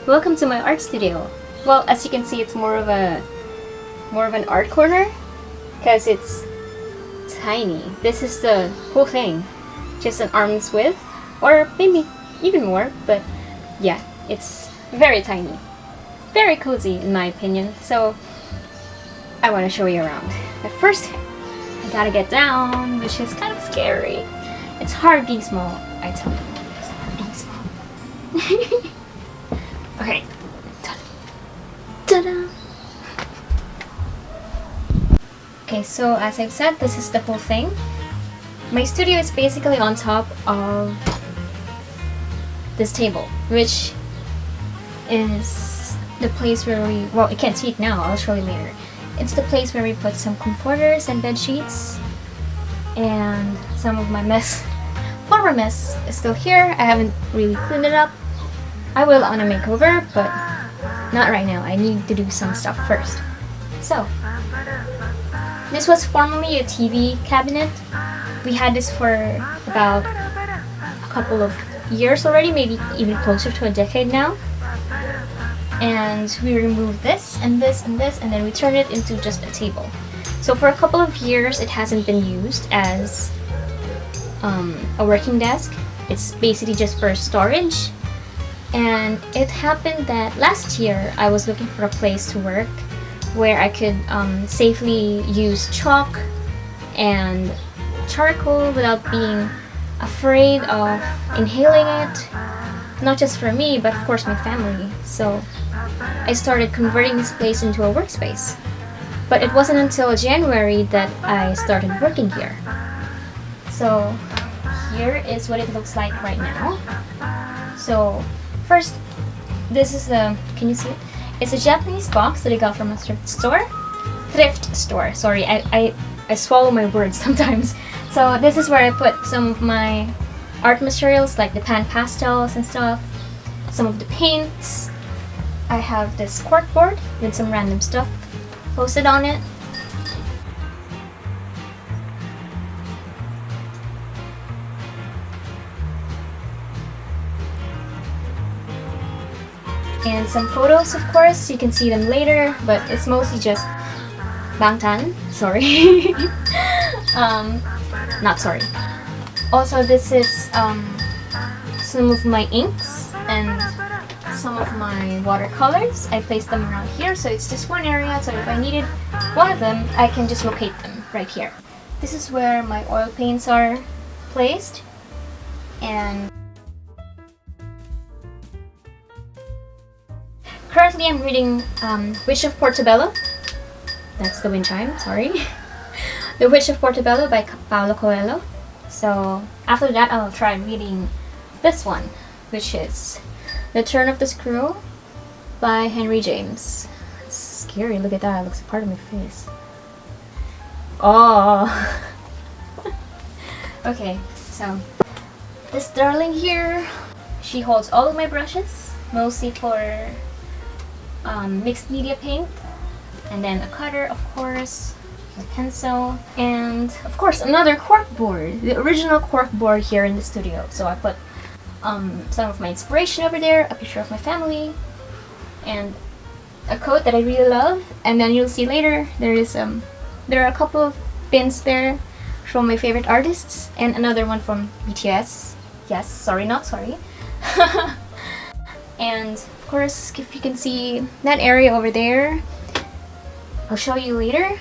Welcome to my art studio. Well, as you can see, it's more of an art corner because it's tiny. This is the whole thing, just an arm's width, or maybe even more, but yeah, it's very tiny, very cozy in my opinion. So I want to show you around. But first, I gotta get down, which is kind of scary. It's hard being small, I tell you. It's hard being small. Okay. Ta-da! Okay, so as I've said, this is the whole thing. My studio is basically on top of this table, which is the place where we, well, you can't see it now, I'll show you later. It's the place where we put some comforters and bed sheets, and some of my former mess is still here. I haven't really cleaned it up. I will on a makeover, but not right now. I need to do some stuff first. So, this was formerly a TV cabinet. We had this for about a couple of years already, maybe even closer to a decade now. And we removed this and this and this, and then we turned it into just a table. So for a couple of years it hasn't been used as a working desk. It's basically just for storage. And it happened that last year I was looking for a place to work where I could safely use chalk and charcoal without being afraid of inhaling it. Not just for me, but of course my family. So I started converting this place into a workspace. But it wasn't until January that I started working here. So here is what it looks like right now. So first, this is a, can you see it? It's a Japanese box that I got from a thrift store. Sorry, I swallow my words sometimes. So this is where I put some of my art materials, like the pan pastels and stuff, some of the paints. I have this corkboard with some random stuff posted on it. And some photos, of course, you can see them later, but it's mostly just Bangtan, sorry. Not sorry. Also, this is some of my inks and some of my watercolors. I placed them around here, so it's just one area, so if I needed one of them, I can just locate them right here. This is where my oil paints are placed, and currently I'm reading Witch of Portobello. That's the wind chime, sorry. The Witch of Portobello by Paulo Coelho. So after that I'll try reading this one, which is The Turn of the Screw by Henry James. It's scary, look at that, it looks like part of my face. Oh. Okay, so this darling here, she holds all of my brushes, mostly for mixed media paint, and then a cutter, of course, a pencil, and of course another cork board, the original cork board here in the studio. So I put some of my inspiration over there, a picture of my family, and a quote that I really love. And then you'll see later there are a couple of pins there from my favorite artists, and another one from BTS. Yes, sorry, not sorry. And of course, if you can see that area over there, I'll show you later.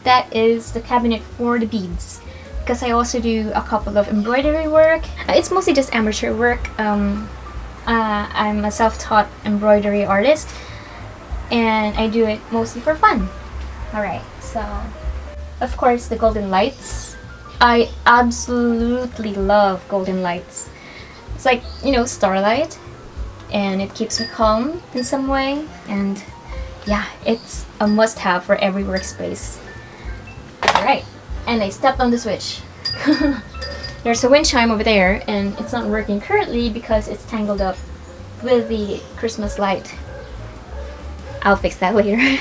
That is the cabinet for the beads, because I also do a couple of embroidery work. It's mostly just amateur work. I'm a self-taught embroidery artist, and I do it mostly for fun. Alright, so of course the golden lights. I absolutely love golden lights. It's like, you know, starlight, and it keeps me calm in some way, and yeah, it's a must-have for every workspace. Alright, and I stepped on the switch. There's a wind chime over there, and it's not working currently because it's tangled up with the Christmas light. I'll fix that later.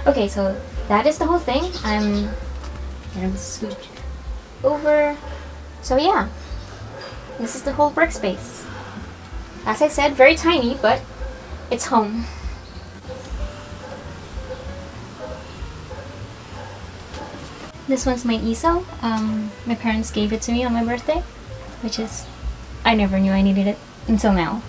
Okay, so that is the whole thing. I'm gonna scooch over. So yeah, this is the whole workspace. As I said, very tiny, but It's home. This one's my easel. My parents gave it to me on my birthday, which is, I never knew I needed it until now.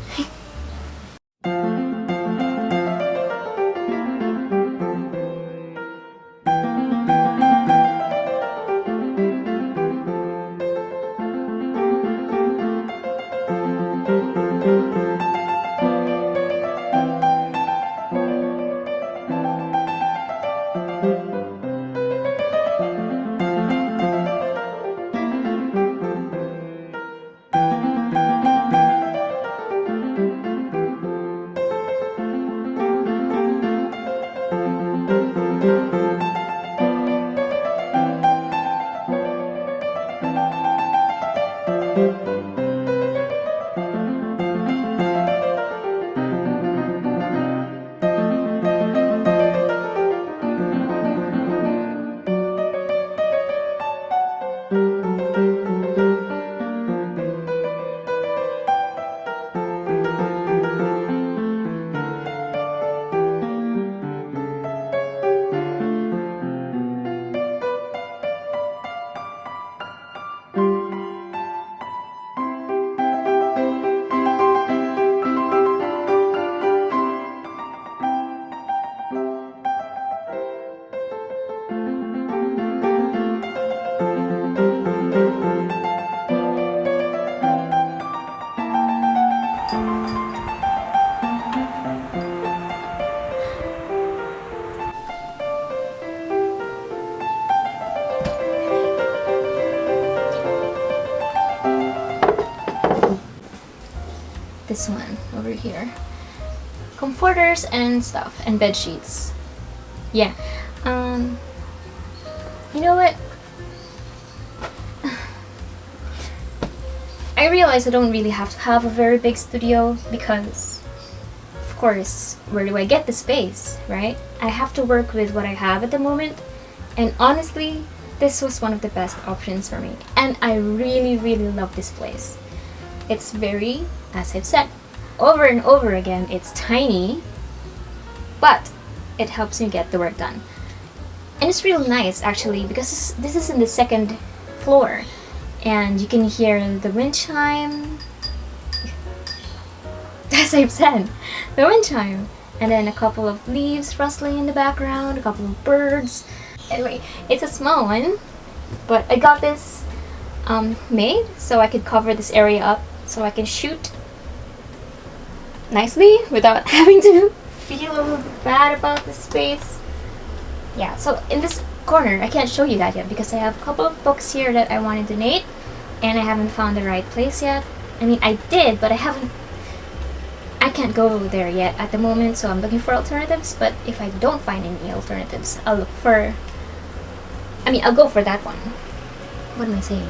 This one over here. Comforters and stuff, and bed sheets. Yeah. You know what? I realize I don't really have to have a very big studio because, of course, where do I get the space, right? I have to work with what I have at the moment, and honestly, this was one of the best options for me. And I really, really love this place. It's very, as I've said over and over again, it's tiny, but it helps me get the work done. And it's real nice actually because this is in the second floor and you can hear the wind chime. As I've said, the wind chime. And then a couple of leaves rustling in the background, a couple of birds. Anyway, it's a small one, but I got this made so I could cover this area up so I can shoot nicely without having to feel bad about the space. Yeah, so in this corner, I can't show you that yet because I have a couple of books here that I want to donate and I haven't found the right place yet. I mean, I did, but I can't go there yet at the moment, so I'm looking for alternatives. But if I don't find any alternatives, I'll go for that one. What am I saying?